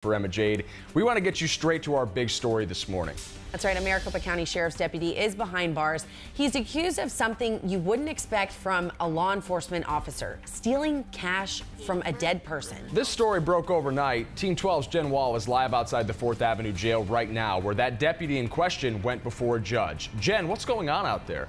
For Emma Jade, we want to get you straight to our big story this morning. That's right. A Maricopa County Sheriff's deputy is behind bars. He's accused of something you wouldn't expect from a law enforcement officer: stealing cash from a dead person. This story broke overnight. Team 12's Jen Wall is live outside the 4th Avenue jail right now, where that deputy in question went before a judge. Jen, what's going on out there?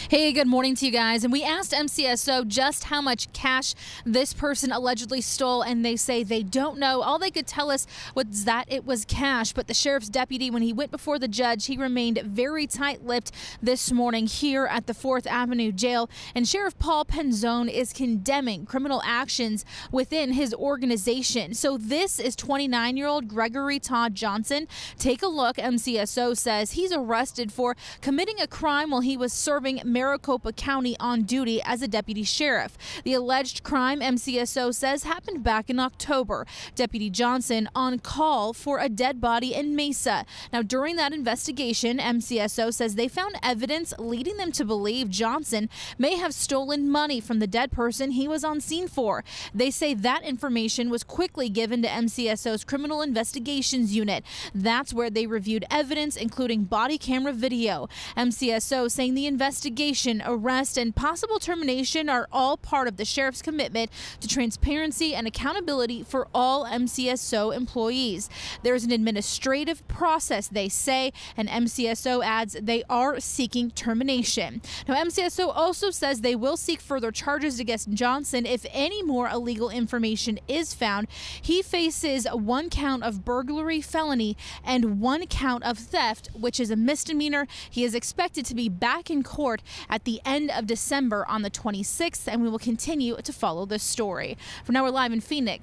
Hey, good morning to you guys. And we asked MCSO just how much cash this person allegedly stole, and they say they don't know. All they could tell us was that it was cash. But the sheriff's deputy, when he went before the judge, he remained very tight-lipped this morning here at the 4th Avenue jail. And Sheriff Paul Penzone is condemning criminal actions within his organization. So this is 29-year-old Gregory Todd Johnson. Take a look. MCSO says he's arrested for committing a crime while he was serving Maricopa County on duty as a deputy sheriff. The alleged crime, MCSO says, happened back in October. Deputy Johnson on call for a dead body in Mesa. Now, during that investigation, MCSO says they found evidence leading them to believe Johnson may have stolen money from the dead person he was on scene for. They say that information was quickly given to MCSO's Criminal Investigations Unit. That's where they reviewed evidence, including body camera video. MCSO saying the investigation, arrest, and possible termination are all part of the sheriff's commitment to transparency and accountability for all MCSO employees. There's an administrative process, they say, and MCSO adds they are seeking termination. Now, MCSO also says they will seek further charges against Johnson if any more illegal information is found. He faces 1 count of burglary felony and 1 count of theft, which is a misdemeanor. He is expected to be back in court at the end of December on the 26th, and we will continue to follow this story. For now, we're live in Phoenix.